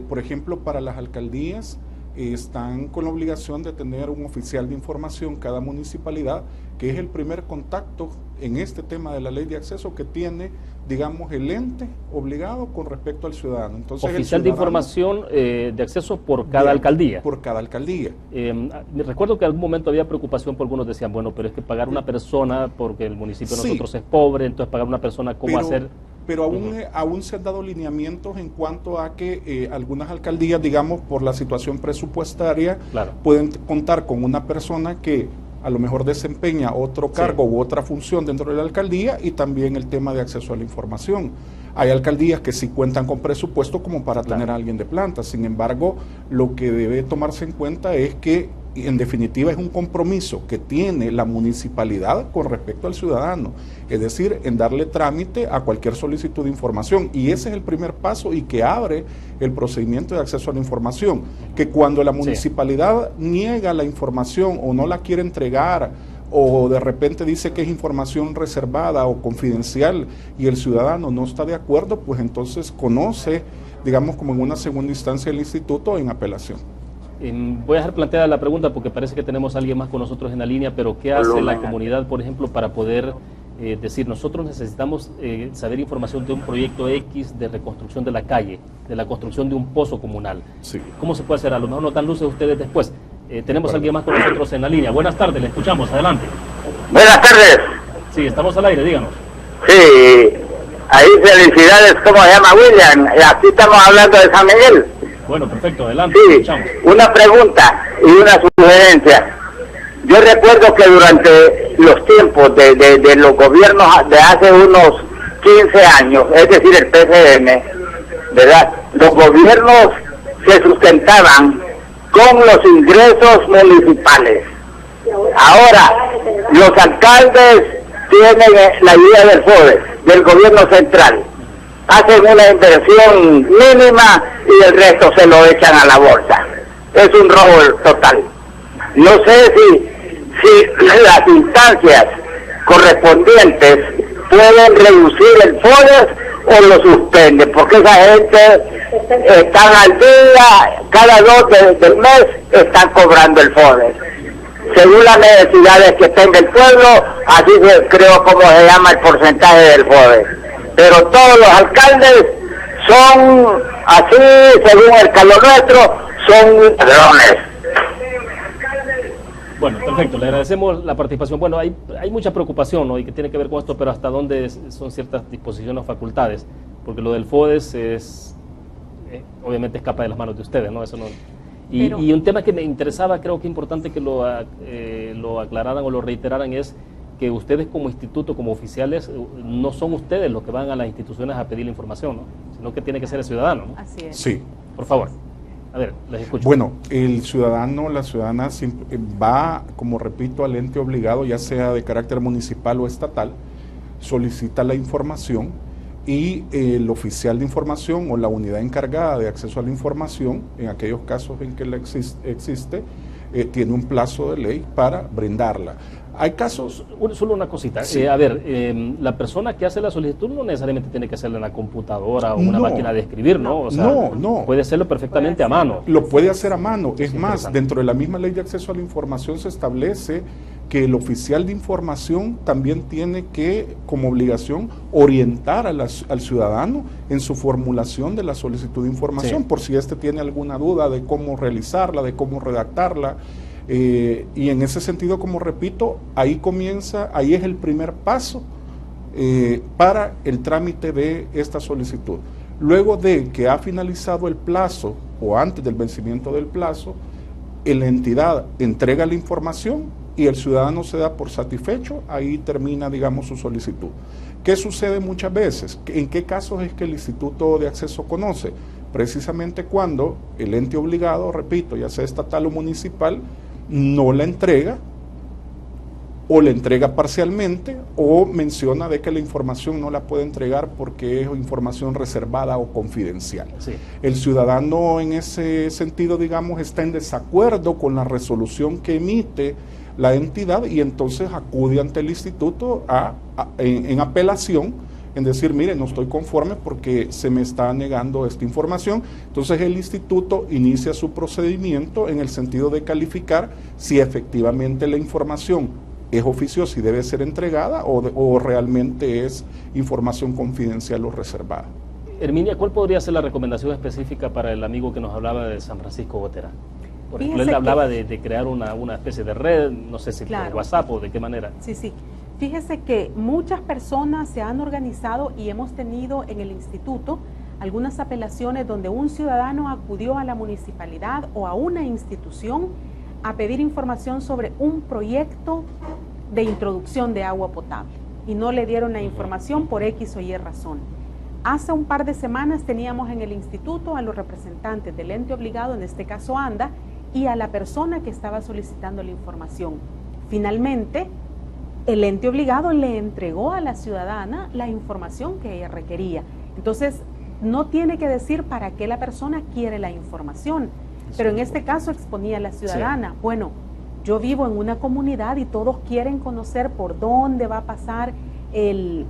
por ejemplo, para las alcaldías, están con la obligación de tener un oficial de información cada municipalidad, que es el primer contacto en este tema de la ley de acceso que tiene, digamos, el ente obligado con respecto al ciudadano. Entonces, oficial de información de acceso por cada alcaldía. Por cada alcaldía. Me recuerdo que en algún momento había preocupación, por algunos decían, bueno, pero es que pagar una persona, porque el municipio de nosotros es pobre, entonces pagar una persona, ¿cómo hacer? Pero aún se han dado lineamientos en cuanto a que algunas alcaldías, digamos, por la situación presupuestaria, pueden contar con una persona que a lo mejor desempeña otro cargo u otra función dentro de la alcaldía, y también el tema de acceso a la información. Hay alcaldías que sí cuentan con presupuesto como para tener a alguien de planta. Sin embargo, lo que debe tomarse en cuenta es que, en definitiva, es un compromiso que tiene la municipalidad con respecto al ciudadano, es decir, en darle trámite a cualquier solicitud de información, y ese es el primer paso y que abre el procedimiento de acceso a la información, que cuando la municipalidad niega la información o no la quiere entregar, o de repente dice que es información reservada o confidencial y el ciudadano no está de acuerdo, pues entonces conoce, digamos, como en una segunda instancia el instituto en apelación. Voy a dejar planteada la pregunta porque parece que tenemos a alguien más con nosotros en la línea, pero ¿qué hace la comunidad, por ejemplo, para poder decir, nosotros necesitamos saber información de un proyecto X de reconstrucción de la calle, de la construcción de un pozo comunal? Sí. ¿Cómo se puede hacer? A lo mejor nos dan luces ustedes después. Tenemos a alguien más con nosotros en la línea. Buenas tardes, le escuchamos, adelante. Buenas tardes. Sí, estamos al aire, díganos. Sí, ahí felicidades, ¿cómo se llama? William. Aquí estamos hablando de San Miguel. Bueno, perfecto, adelante. Sí, escuchamos. una pregunta y una sugerencia. Yo recuerdo que durante los tiempos de los gobiernos de hace unos 15 años, es decir, el PCM, ¿verdad? Los gobiernos se sustentaban con los ingresos municipales. Ahora, los alcaldes tienen la ayuda del FODES, del gobierno central. Hacen una inversión mínima y el resto se lo echan a la bolsa. Es un robo total. No sé si las instancias correspondientes pueden reducir el FODES o lo suspenden, porque esa gente están al día, cada 2 del mes están cobrando el FODES. Según las necesidades que tenga el pueblo, así creo como se llama el porcentaje del FODES. Pero todos los alcaldes son así, según el calor nuestro, son ladrones. Bueno, perfecto, le agradecemos la participación. Bueno, hay mucha preocupación, ¿no?, y que tiene que ver con esto, pero hasta dónde son ciertas disposiciones o facultades, porque lo del FODES es, obviamente escapa de las manos de ustedes, ¿no? Eso no. Y un tema que me interesaba, creo que es importante que lo aclararan o lo reiteraran, es que ustedes como instituto, como oficiales, no son ustedes los que van a las instituciones a pedir la información, ¿no?, sino que tiene que ser el ciudadano, ¿no? Así es. Sí. Por favor. A ver, les escucho. Bueno, el ciudadano, la ciudadana va, como repito, al ente obligado, ya sea de carácter municipal o estatal, solicita la información y el oficial de información o la unidad encargada de acceso a la información, en aquellos casos en que la existe, tiene un plazo de ley para brindarla. Hay casos... Solo una cosita. Sí. La persona que hace la solicitud no necesariamente tiene que hacerla en la computadora o una máquina de escribir, ¿no? O sea, no. Puede hacerlo perfectamente a mano. Lo puede hacer a mano. Es más, dentro de la misma ley de acceso a la información se establece que el oficial de información también tiene que, como obligación, orientar al ciudadano en su formulación de la solicitud de información, por si éste tiene alguna duda de cómo realizarla, de cómo redactarla. Y en ese sentido, como repito, ahí es el primer paso para el trámite de esta solicitud. Luego de que ha finalizado el plazo o antes del vencimiento del plazo, la entidad entrega la información y el ciudadano se da por satisfecho, ahí termina, digamos, su solicitud. ¿Qué sucede muchas veces? ¿En qué casos es que el Instituto de Acceso conoce? Precisamente cuando el ente obligado, repito, ya sea estatal o municipal, no la entrega o la entrega parcialmente o menciona de que la información no la puede entregar porque es información reservada o confidencial. Sí. El ciudadano en ese sentido, digamos, está en desacuerdo con la resolución que emite la entidad y entonces acude ante el instituto en apelación en decir, mire, no estoy conforme porque se me está negando esta información. Entonces el instituto inicia su procedimiento en el sentido de calificar si efectivamente la información es oficiosa y debe ser entregada o realmente es información confidencial o reservada. Herminia, ¿cuál podría ser la recomendación específica para el amigo que nos hablaba de San Francisco Gotera? Por ejemplo, él hablaba de crear una especie de red, no sé si por WhatsApp o de qué manera. Sí, sí. Fíjese que muchas personas se han organizado y hemos tenido en el instituto algunas apelaciones donde un ciudadano acudió a la municipalidad o a una institución a pedir información sobre un proyecto de introducción de agua potable y no le dieron la información por X o Y razón. Hace un par de semanas teníamos en el instituto a los representantes del ente obligado, en este caso ANDA, y a la persona que estaba solicitando la información. Finalmente, el ente obligado le entregó a la ciudadana la información que ella requería. Entonces, no tiene que decir para qué la persona quiere la información, pero en este caso exponía a la ciudadana, bueno, yo vivo en una comunidad y todos quieren conocer por dónde va a pasar el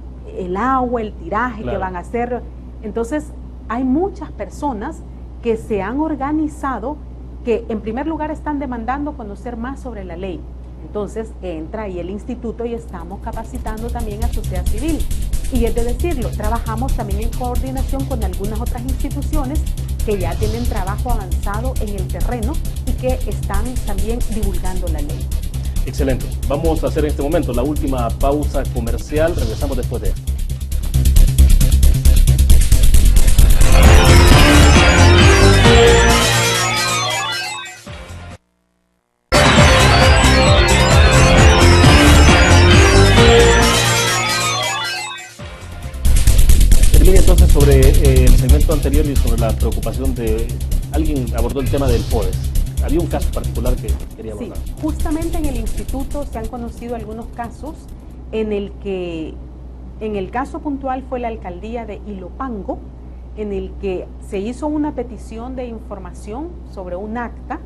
agua, el tiraje que van a hacer. Entonces, hay muchas personas que se han organizado que en primer lugar están demandando conocer más sobre la ley. Entonces entra ahí el instituto y estamos capacitando también a sociedad civil. Y es de decirlo, trabajamos también en coordinación con algunas otras instituciones que ya tienen trabajo avanzado en el terreno y que están también divulgando la ley. Excelente. Vamos a hacer en este momento la última pausa comercial. Regresamos después de esto. Entonces, sobre el segmento anterior y sobre la preocupación de alguien abordó el tema del FODES. Había un caso particular que quería abordar. Sí, justamente en el instituto se han conocido algunos casos en el que, en el caso puntual fue la alcaldía de Ilopango, en el que se hizo una petición de información sobre un acta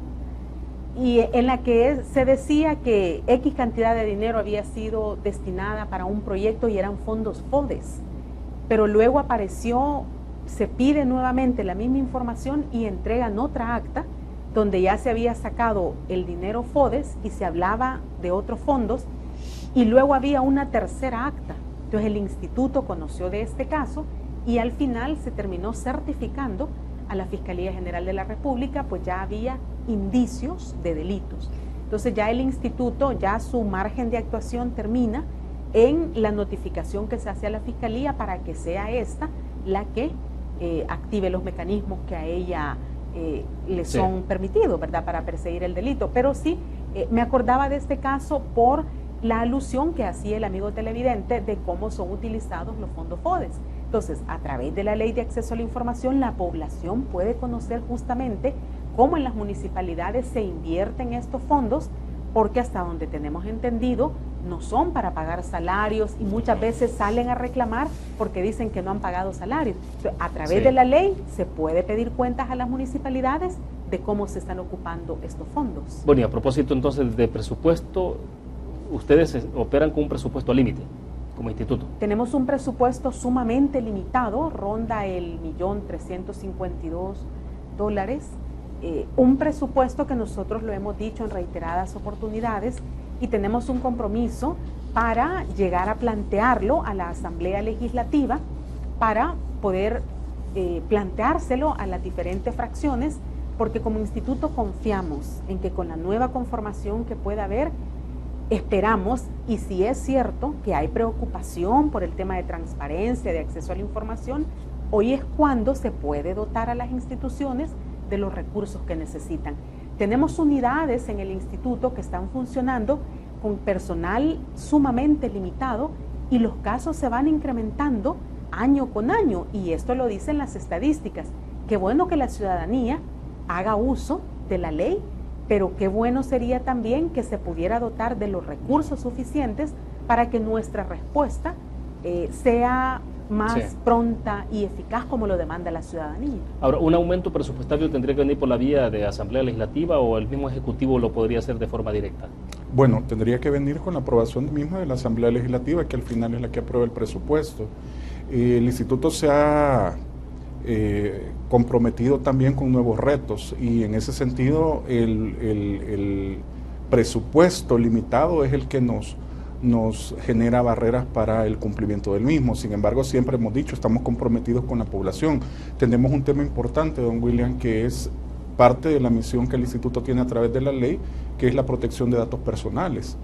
y en la que se decía que X cantidad de dinero había sido destinada para un proyecto y eran fondos FODES. Pero luego apareció, se pide nuevamente la misma información y entregan otra acta donde ya se había sacado el dinero FODES y se hablaba de otros fondos y luego había una tercera acta. Entonces el instituto conoció de este caso y al final se terminó certificando a la Fiscalía General de la República, pues ya había indicios de delitos. Entonces ya el instituto, ya su margen de actuación termina en la notificación que se hace a la Fiscalía para que sea esta la que active los mecanismos que a ella le son permitidos, ¿verdad?, para perseguir el delito. Pero sí, me acordaba de este caso por la alusión que hacía el amigo televidente de cómo son utilizados los fondos FODES. Entonces, a través de la Ley de Acceso a la Información, la población puede conocer justamente cómo en las municipalidades se invierten estos fondos, porque hasta donde tenemos entendido, no son para pagar salarios y muchas veces salen a reclamar porque dicen que no han pagado salarios. Entonces, a través de la ley se puede pedir cuentas a las municipalidades de cómo se están ocupando estos fondos. Bueno, y a propósito entonces de presupuesto, ustedes operan con un presupuesto límite como instituto. Tenemos un presupuesto sumamente limitado, ronda el 1.352.000 $, un presupuesto que nosotros lo hemos dicho en reiteradas oportunidades y tenemos un compromiso para llegar a plantearlo a la Asamblea Legislativa para poder planteárselo a las diferentes fracciones, porque como instituto confiamos en que con la nueva conformación que pueda haber, esperamos, y si es cierto que hay preocupación por el tema de transparencia, de acceso a la información, hoy es cuando se puede dotar a las instituciones de los recursos que necesitan. Tenemos unidades en el instituto que están funcionando con personal sumamente limitado y los casos se van incrementando año con año, y esto lo dicen las estadísticas. Qué bueno que la ciudadanía haga uso de la ley, pero qué bueno sería también que se pudiera dotar de los recursos suficientes para que nuestra respuesta sea más pronta y eficaz como lo demanda la ciudadanía. Ahora, ¿un aumento presupuestario tendría que venir por la vía de Asamblea Legislativa o el mismo Ejecutivo lo podría hacer de forma directa? Bueno, tendría que venir con la aprobación misma de la Asamblea Legislativa, que al final es la que aprueba el presupuesto. El instituto se ha comprometido también con nuevos retos y en ese sentido el presupuesto limitado es el que nos genera barreras para el cumplimiento del mismo. Sin embargo, siempre hemos dicho, estamos comprometidos con la población. Tenemos un tema importante, don William, que es parte de la misión que el instituto tiene a través de la ley, que es la protección de datos personales.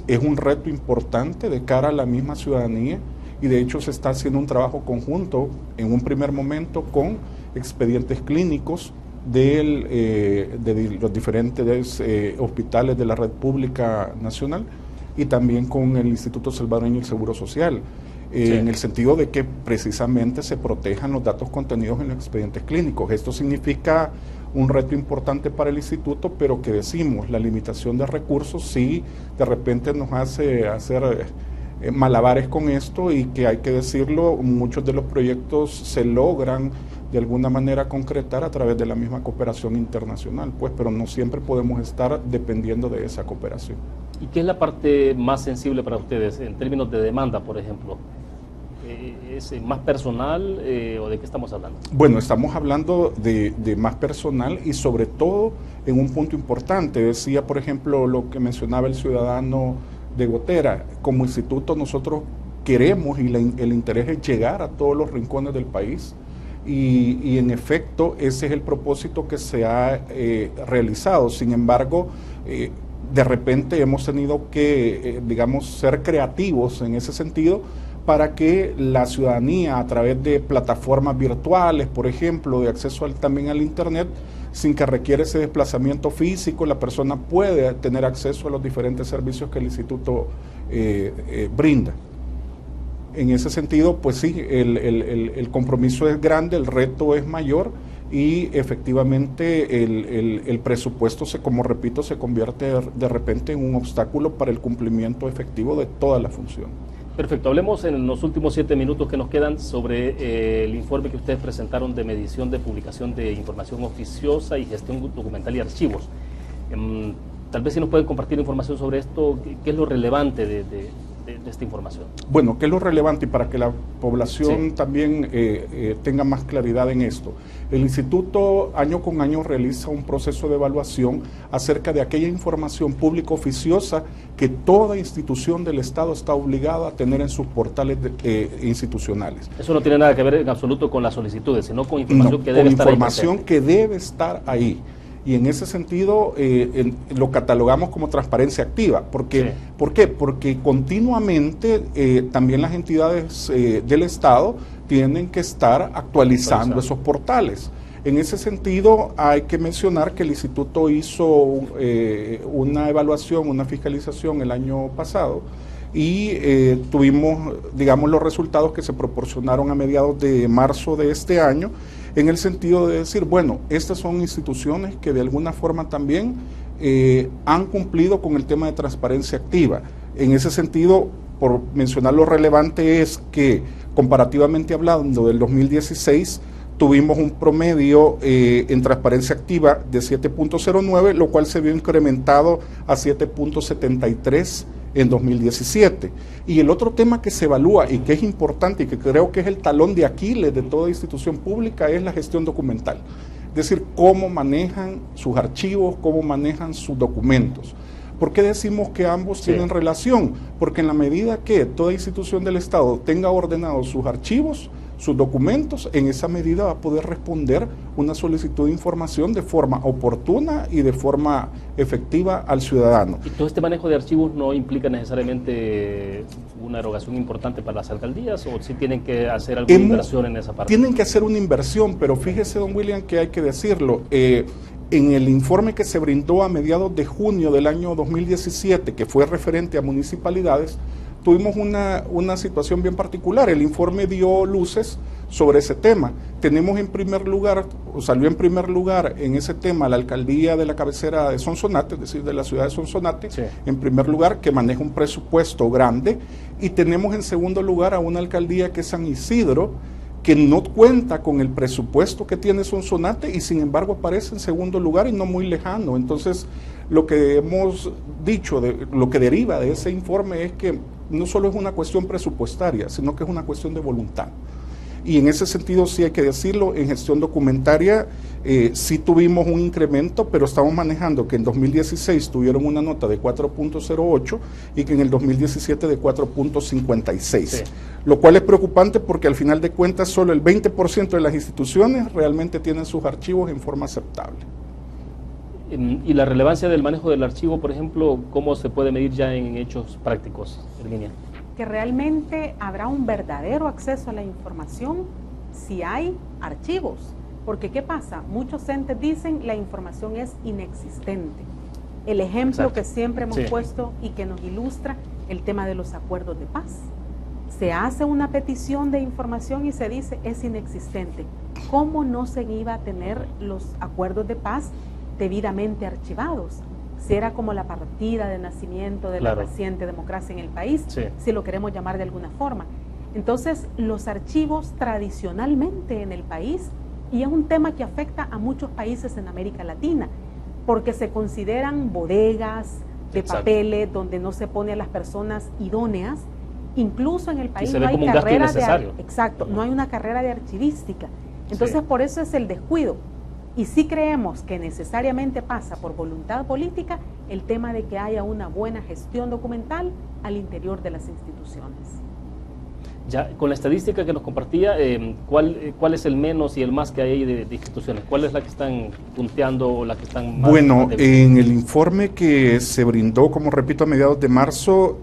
Es un reto importante de cara a la misma ciudadanía y de hecho se está haciendo un trabajo conjunto en un primer momento con expedientes clínicos de los diferentes hospitales de la red pública nacional y también con el Instituto Salvadoreño del Seguro Social, sí, en el sentido de que precisamente se protejan los datos contenidos en los expedientes clínicos. Esto significa un reto importante para el instituto, pero que decimos, la limitación de recursos sí de repente nos hace hacer malabares con esto y que hay que decirlo, muchos de los proyectos se logran de alguna manera concretar a través de la misma cooperación internacional, pues, pero no siempre podemos estar dependiendo de esa cooperación. ¿Y qué es la parte más sensible para ustedes en términos de demanda, por ejemplo? ¿Es más personal o de qué estamos hablando? Bueno, estamos hablando de más personal y sobre todo en un punto importante. Decía, por ejemplo, lo que mencionaba el ciudadano de Gotera. Como instituto nosotros queremos y el interés es llegar a todos los rincones del país y en efecto ese es el propósito que se ha realizado. Sin embargo, de repente hemos tenido que, digamos, ser creativos en ese sentido para que la ciudadanía a través de plataformas virtuales, por ejemplo, de acceso también al Internet, sin que requiera ese desplazamiento físico, la persona puede tener acceso a los diferentes servicios que el instituto brinda. En ese sentido, pues sí, el compromiso es grande, el reto es mayor y efectivamente el presupuesto, como repito, se convierte de repente en un obstáculo para el cumplimiento efectivo de toda la función. Perfecto, hablemos en los últimos 7 minutos que nos quedan sobre el informe que ustedes presentaron de medición de publicación de información oficiosa y gestión documental y archivos. Tal vez si nos pueden compartir información sobre esto, ¿qué es lo relevante de esta información? Bueno, ¿qué es lo relevante? Y para que la población también tenga más claridad en esto. El instituto año con año realiza un proceso de evaluación acerca de aquella información pública oficiosa que toda institución del Estado está obligada a tener en sus portales institucionales. Eso no tiene nada que ver en absoluto con las solicitudes, sino con información que debe estar ahí. Información que debe estar ahí. Y en ese sentido lo catalogamos como transparencia activa. Porque, sí. ¿Por qué? Porque continuamente también las entidades del Estado tienen que estar actualizando esos portales. En ese sentido hay que mencionar que el instituto hizo una evaluación, una fiscalización el año pasado y tuvimos, digamos, los resultados que se proporcionaron a mediados de marzo de este año, en el sentido de decir, bueno, estas son instituciones que de alguna forma también han cumplido con el tema de transparencia activa. En ese sentido, por mencionar lo relevante es que, comparativamente hablando del 2016, tuvimos un promedio en transparencia activa de 7.09, lo cual se vio incrementado a 7.73 en 2017. Y el otro tema que se evalúa y que es importante y que creo que es el talón de Aquiles de toda institución pública es la gestión documental. Es decir, cómo manejan sus archivos, cómo manejan sus documentos. ¿Por qué decimos que ambos tienen relación? Porque en la medida que toda institución del Estado tenga ordenados sus archivos, sus documentos, en esa medida va a poder responder una solicitud de información de forma oportuna y de forma efectiva al ciudadano. ¿Y todo este manejo de archivos no implica necesariamente una erogación importante para las alcaldías o si tienen que hacer alguna inversión en esa parte? Tienen que hacer una inversión, pero fíjese, don William, que hay que decirlo. En el informe que se brindó a mediados de junio del año 2017, que fue referente a municipalidades, tuvimos una situación bien particular. El informe dio luces sobre ese tema. Tenemos en primer lugar, o salió en primer lugar en ese tema la alcaldía de la cabecera de Sonsonate, es decir, de la ciudad de Sonsonate, sí, en primer lugar, que maneja un presupuesto grande, y tenemos en segundo lugar a una alcaldía que es San Isidro, que no cuenta con el presupuesto que tiene Sonsonate y sin embargo aparece en segundo lugar y no muy lejano. Entonces, lo que hemos dicho, lo que deriva de ese informe es que no solo es una cuestión presupuestaria, sino que es una cuestión de voluntad. y en ese sentido sí hay que decirlo, en gestión documentaria sí tuvimos un incremento, pero estamos manejando que en 2016 tuvieron una nota de 4.08 y que en el 2017 de 4.56, sí. Lo cual es preocupante porque al final de cuentas solo el 20% de las instituciones realmente tienen sus archivos en forma aceptable. Y la relevancia del manejo del archivo, por ejemplo, ¿cómo se puede medir ya en hechos prácticos, Herminia? Que realmente habrá un verdadero acceso a la información si hay archivos. Porque ¿qué pasa? Muchos entes dicen la información es inexistente. El ejemplo Exacto. que siempre hemos puesto y que nos ilustra el tema de los acuerdos de paz. Se hace una petición de información y se dice es inexistente. ¿Cómo no se iba a tener los acuerdos de paz debidamente archivados? Si era como la partida de nacimiento de la reciente democracia en el país, si lo queremos llamar de alguna forma. Entonces, los archivos tradicionalmente en el país, y es un tema que afecta a muchos países en América Latina, porque se consideran bodegas de papeles donde no se pone a las personas idóneas. Incluso en el país no hay carrera no hay una carrera de archivística. Entonces, por eso es el descuido. Y sí creemos que necesariamente pasa por voluntad política el tema de que haya una buena gestión documental al interior de las instituciones. Ya, con la estadística que nos compartía, ¿cuál es el menos y el más que hay de instituciones? ¿Cuál es la que están punteando o la que están más? Bueno, en el informe que se brindó, como repito, a mediados de marzo,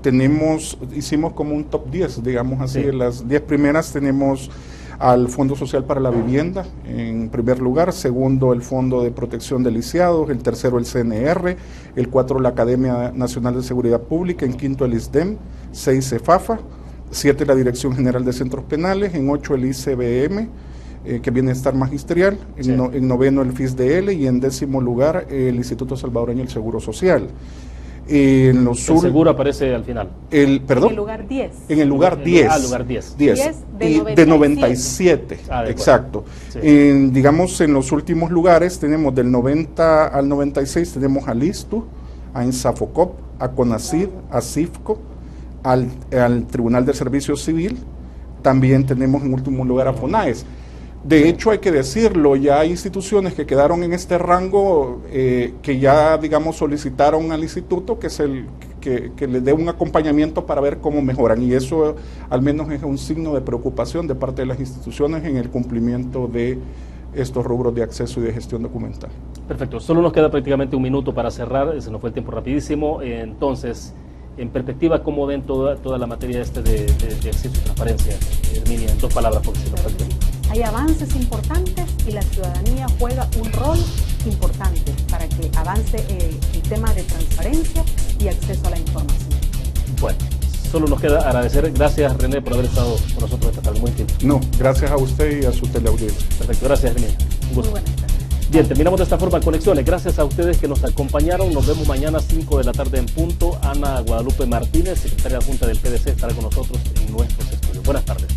hicimos como un top 10, digamos así, de las 10 primeras tenemos al Fondo Social para la Vivienda, en primer lugar, segundo el Fondo de Protección de Lisiados, el tercero el CNR, el 4 la Academia Nacional de Seguridad Pública, en quinto el ISDEM, 6 CEFAFA, 7 la Dirección General de Centros Penales, en 8 el ICBM, que Bienestar Magisterial, en noveno el FISDL y en décimo lugar el Instituto Salvadoreño del Seguro Social. El seguro aparece al final. Perdón. En el lugar 10. En el lugar 10. Lugar 10. 10 de 97. Exacto. Digamos, en los últimos lugares tenemos del 90 al 96, tenemos al ISTU, a INSAFOCOP, a CONACYT, a CIFCO, al Tribunal del Servicio Civil, también tenemos en último lugar a FONAES. De hecho, hay que decirlo, ya hay instituciones que quedaron en este rango que ya, digamos, solicitaron al instituto que les dé un acompañamiento para ver cómo mejoran, y eso al menos es un signo de preocupación de parte de las instituciones en el cumplimiento de estos rubros de acceso y de gestión documental. Perfecto, solo nos queda prácticamente un minuto para cerrar, se nos fue el tiempo rapidísimo. Entonces, en perspectiva, ¿cómo ven toda la materia de acceso y transparencia? Herminia, en 2 palabras, porque se nos fue el tiempo. Hay avances importantes y la ciudadanía juega un rol importante para que avance el tema de transparencia y acceso a la información. Bueno, solo nos queda agradecer. Gracias, René, por haber estado con nosotros esta tarde. Muy bien. No, gracias a usted y a su teleaudiencia. Perfecto, gracias, Herminia. Un gusto. Muy buenas tardes. Bien, terminamos de esta forma Conexiones. Gracias a ustedes que nos acompañaron. Nos vemos mañana 5 de la tarde en punto. Ana Guadalupe Martínez, secretaria adjunta del PDC, estará con nosotros en nuestros estudios. Buenas tardes.